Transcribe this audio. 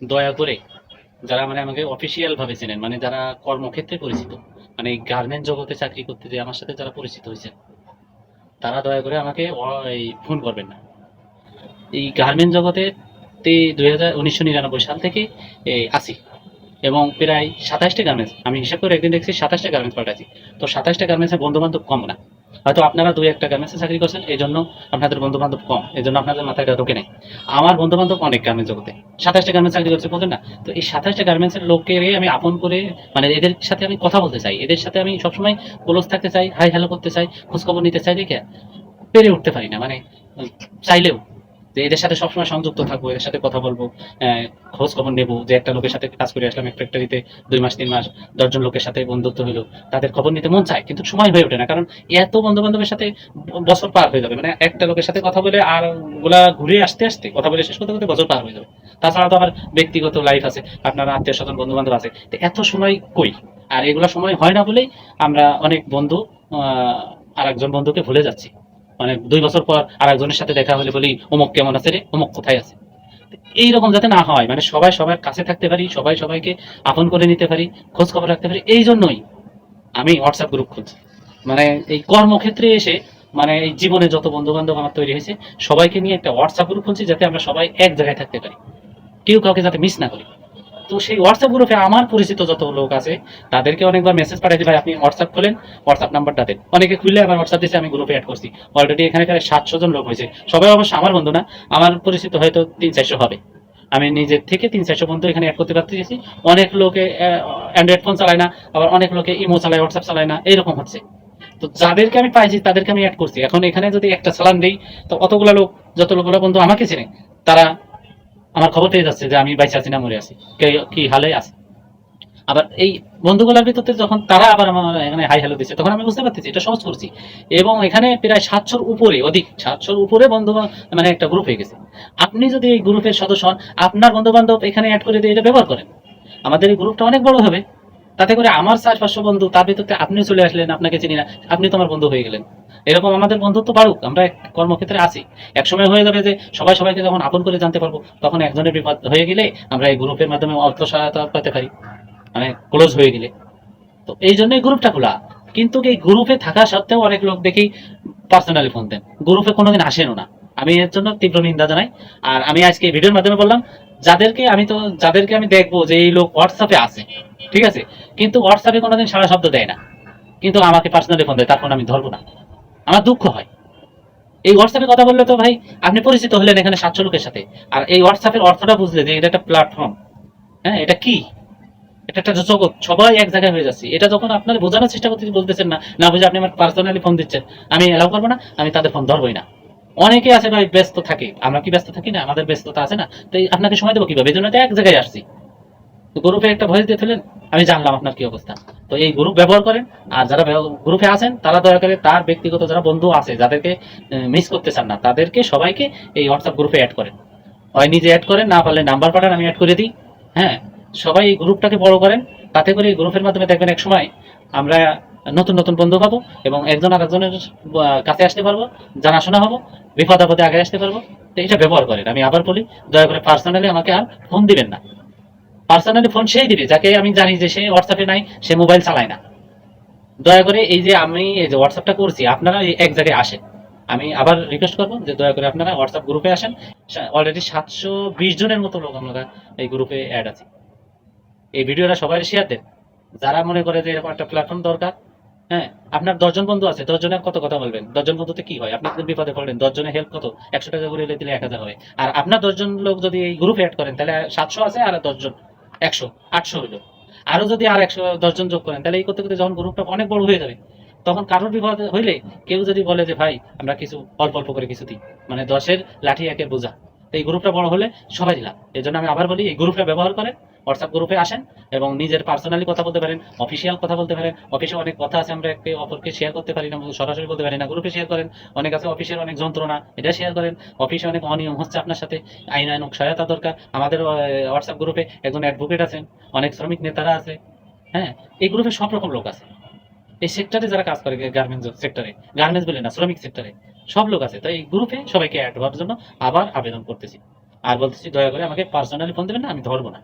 দয়া করে যারা মানে আমাকে অফিসিয়াল ভাবে চেনেন, মানে যারা কর্মক্ষেত্রে পরিচিত, মানে এই গার্মেন্ট জগতে চাকরি করতে যে আমার সাথে যারা পরিচিত হয়েছে, তারা দয়া করে আমাকে এই ফোন করবেন না। এই গার্মেন্ট জগতে 1999 সাল থেকে আছি, এবং প্রায় 27টা গার্মেন্টস আমি হিসাব করে একদিন দেখছি, 27টা গার্মেন্টস পাল্টাচ্ছি। তো 27টা গার্মেন্টসের বন্ধু বান্ধব কম না। হয়তো আপনারা দুই একটা গার্মেন্টসে চাকরি করছেন, এই জন্য আপনাদের বন্ধু বান্ধব কম, এই জন্য আপনাদের মাথায় এটা ঢোকে নাই। আমার বন্ধু বান্ধব অনেক গার্মেন্টস জগতে, 27টা গার্মেন্টস চাকরি করছে বলছেন না। তো এই 27টা গার্মেন্টসের লোকেরই আমি আপন করে, মানে এদের সাথে আমি কথা বলতে চাই, এদের সাথে আমি সবসময় ক্লোজ থাকতে চাই, হাই হ্যালো করতে চাই, খোঁজখবর নিতে চাই, দেখে পেরে উঠতে পারি না, মানে চাইলেও যে এদের সাথে সবসময় সংযুক্ত থাকবো, এদের সাথে কথা বলবো, খোঁজ খবর নেবো, যে একটা লোকের সাথে কাজ করে আসলাম এক ফ্যাক্টরিতে 2 মাস 3 মাস, 10জন লোকের সাথে বন্ধুত্ব হলো, তাদের খবর নিতে মন চায়, কিন্তু সময় হয়ে ওঠে না, কারণ এত বন্ধু বান্ধবের সাথে বছর পার হয়ে যাবে, মানে একটা লোকের সাথে কথা বলে আর ওগুলা ঘুরে আসতে আসতে, কথা বলে শেষ করতে করতে বছর পার হয়ে যাবে। তাছাড়া তো আবার ব্যক্তিগত লাইফ আছে, আপনার আত্মীয় স্বজন বন্ধু বান্ধব আছে, তো এত সময় কই। আর এগুলা সময় হয় না বলেই আমরা অনেক বন্ধু আর একজন বন্ধুকে ভুলে যাচ্ছি। মানে 2 বছর পর আর একজনের সাথে দেখা হলে বলি, অমুক কেমন আছে রে, অমুক কোথায় আছে। এইরকম যাতে না হয়, মানে সবাই সবার কাছে থাকতে পারি, সবাই সবাইকে আপন করে নিতে পারি, খোঁজ খবর রাখতে পারি, এই জন্যই আমি হোয়াটসঅ্যাপ গ্রুপ খুলছি। মানে এই কর্মক্ষেত্রে এসে, মানে এই জীবনে যত বন্ধু বান্ধব আমার তৈরি হয়েছে, সবাইকে নিয়ে একটা হোয়াটসঅ্যাপ গ্রুপ খুলছি, যাতে আমরা সবাই এক জায়গায় থাকতে পারি, কেউ কাউকে যাতে মিস না করি। তো সেই হোয়াটসঅ্যাপ গ্রুপে আমার পরিচিত যত লোক আছে, তাদেরকে অনেকবার মেসেজ পাঠাইছি, ভাই আপনি হোয়াটসঅ্যাপ খোলেন, হোয়াটসঅ্যাপ নাম্বারটা দেন। অনেকে খুললে আবার হোয়াটসঅ্যাপ দিয়েছে, আমি গ্রুপে অ্যাড করছি। অলরেডি এখানে প্রায় 700 জন লোক হয়েছে, সবাই অবশ্য আমার বন্ধু না, আমার পরিচিত হয়তো 300-400 হবে। আমি নিজের থেকে 300-400 বন্ধু এখানে অ্যাড করতে পারতেছি। অনেক লোকে অ্যান্ড্রয়েড ফোন চালায় না, আবার অনেক লোকে ইমো চালায়, হোয়াটসঅ্যাপ চালায় না, এইরকম হচ্ছে। তো যাদেরকে আমি পাইছি তাদেরকে আমি অ্যাড করছি। এখন এখানে যদি একটা চালান দিই, তো অতগুলা লোক, যত লোকগুলো বন্ধু আমাকে চেনে, তারা আমার খবর পেয়ে যাচ্ছে যে আমি বাইসে আছি না মরে আছি, কি হালে আছে। আবার এই বন্ধুগুলোর ভিতরে যখন তারা আবার আমার এখানে হাই হ্যালো দিচ্ছে, তখন আমি বুঝতে পারতেছি এটা সহজ করছি। এবং এখানে প্রায় 700-র উপরে, অধিক 700-র উপরে বন্ধু, মানে একটা গ্রুপ হয়ে গেছে। আপনি যদি এই গ্রুপের সদস্য হন, আপনার বন্ধু বান্ধব এখানে অ্যাড করে দিয়ে এটা ব্যবহার করেন, আমাদের এই গ্রুপটা অনেক বড় হবে। তাতে করে আমার 400-500 বন্ধু, তার ভিতরে আপনিও চলে আসলেন, আপনাকে চিনি না, আপনি তো আমার বন্ধু হয়ে গেলেন। এরকম আমাদের বন্ধুত্ব বাড়ুক, আমরা এক কর্মক্ষেত্রে আছি। একসময় হয়ে যাবে যে সবাই সবাইকে যখন আপন করে জানতে পারবো, তখন একজনের বিপদ হয়ে গেলে আমরা এই গ্রুপের মাধ্যমে অর্থ সহায়তা পেতে পারি, মানে ক্লোজ হয়ে গেলে। তো এই জন্য এই গ্রুপটা খোলা। কিন্তু এই গ্রুপে থাকা সত্ত্বেও অনেক লোক দেখি পার্সোনালি ফোন দেন, গ্রুপে কোনোদিন আসেনও না। আমি এর জন্য তীব্র নিন্দা জানাই। আর আমি আজকে এই ভিডিওর মাধ্যমে বললাম, যাদেরকে আমি দেখবো যে এই লোক হোয়াটসঅ্যাপে আছে, ঠিক আছে, কিন্তু হোয়াটসঅ্যাপে কোনোদিন সারা শব্দ দেয় না, কিন্তু আমাকে পার্সোনালি ফোন দেয়, তার ফোন আমি ধরবো না, আমার দুঃখ হয়। এই হোয়াটসঅ্যাপে কথা বললে তো ভাই আপনি পরিচিত হলেন এখানে 700 লোকের সাথে, আর এই হোয়াটসঅ্যাপের অর্থটা বুঝলে যে এটা একটা প্ল্যাটফর্ম। হ্যাঁ, এটা কি, এটা একটা জগৎ, সবাই এক জায়গায় হয়ে যাচ্ছে। এটা যখন আপনার বোঝানোর চেষ্টা করতে বলতেছেন না, না বুঝে আপনি আমার পার্সোনালি ফোন দিচ্ছেন, আমি এলাও করবো না, আমি তাদের ফোন ধরবোই না। অনেকে আছে ভাই ব্যস্ত থাকে, আমরা কি ব্যস্ত থাকি না? আমাদের ব্যস্ততা আছে না? তো আপনাকে সময় দেবো কিভাবে? এই জন্য তো এক জায়গায় আসছি। তো গ্রুপে একটা ভয়েস দিয়ে ফেলেন, আমি জানলাম আপনার কি অবস্থা। তো এই গ্রুপ ব্যবহার করেন। আর যারা গ্রুপে আছেন, তারা দয়া করে তার ব্যক্তিগত যারা বন্ধু আছে, যাদেরকে মিস করতে চান না, তাদেরকে সবাইকে এই হোয়াটসঅ্যাপ গ্রুপে অ্যাড করেন। হয় নিজে অ্যাড করেন, না পারলে নাম্বার পাঠান, আমি অ্যাড করে দিই। হ্যাঁ, সবাই এই গ্রুপটাকে বড় করেন। তাতে করে এই গ্রুপের মাধ্যমে দেখবেন এক সময় আমরা নতুন নতুন বন্ধু পাবো, এবং একজন আর একজনের কাছে আসতে পারবো, জানাশোনা হবো, বিপদ আপদে আগে আসতে পারবো। তো এটা ব্যবহার করেন। আমি আবার বলি, দয়া করে পার্সোনালি আমাকে আর ফোন দিবেন না। পার্সোনালি ফোন সেই দিবে যাকে আমি জানি যে সে হোয়াটসঅ্যাপে নাই, সে মোবাইল চালায় না। দয়া করে এই যে আমি এই যে হোয়াটসঅ্যাপটা করছি, আপনারা এই এক জায়গায় আসেন। আমি আবার রিকোয়েস্ট করবো যে দয়া করে আপনারা হোয়াটসঅ্যাপ গ্রুপে আসেন। অলরেডি 720 জনের মতো লোক আমরা এই গ্রুপে অ্যাড আছি। এই ভিডিওটা সবাই শেয়ার দেন, যারা মনে করে যে এরকম একটা প্ল্যাটফর্ম দরকার। হ্যাঁ, আপনার 10জন বন্ধু আছে, 10 জনের কত কথা বলবেন? 10জন বন্ধুতে কি হয়? আপনি একদিন বিপদে পড়লেন, 10 জনের হেল্প কত? 100 টাকা করে দিলে 1000 হয়। আর আপনার 10জন লোক যদি এই গ্রুপে অ্যাড করেন, তাহলে 700 আছে, আর 10 জন 100, 800 হইলো। আরো যদি আর 110 জন যোগ করেন, তাহলে এই করতে করতে যখন গ্রুপটা অনেক বড় হয়ে যাবে, তখন কারোর বিপদ হইলে কেউ যদি বলে যে ভাই আমরা কিছু অল্প অল্প করে কিছু দিই, মানে 10-এর লাঠি 1-এর বোঝা। তো এই গ্রুপটা বড় হলে সবাই দিলাম। এই জন্য আমি আবার বলি, এই গ্রুপটা ব্যবহার করেন, হোয়াটসঅ্যাপ গ্রুপে আসেন, এবং নিজের পার্সোনালি কথা বলতে পারেন, অফিসিয়াল কথা বলতে পারেন। অফিসে অনেক কথা আছে আমরা একে অপরকে শেয়ার করতে পারি না, সরাসরি বলতে পারি না, গ্রুপে শেয়ার করেন। অনেক আছে অফিসের অনেক যন্ত্রণা, এটা শেয়ার করেন। অফিসে অনেক অনিয়ম হচ্ছে আপনার সাথে, আইনানুগ সহায়তা দরকার, আমাদের হোয়াটসঅ্যাপ গ্রুপে একজন অ্যাডভোকেট আছেন, অনেক শ্রমিক নেতারা আছে। হ্যাঁ, এই গ্রুপে সব রকম লোক আছে। এই সেক্টরে যারা কাজ করে, গার্মেন্টস সেক্টরে, গার্মেন্টস বলে না, শ্রমিক সেক্টরে সব লোক আছে। তো এই গ্রুপে সবাইকে অ্যাড হওয়ার জন্য আবার আবেদন করতেছি। আর বলতেছি দয়া করে আমাকে পার্সোনালি ফোন দেবেন না, আমি ধরবো না।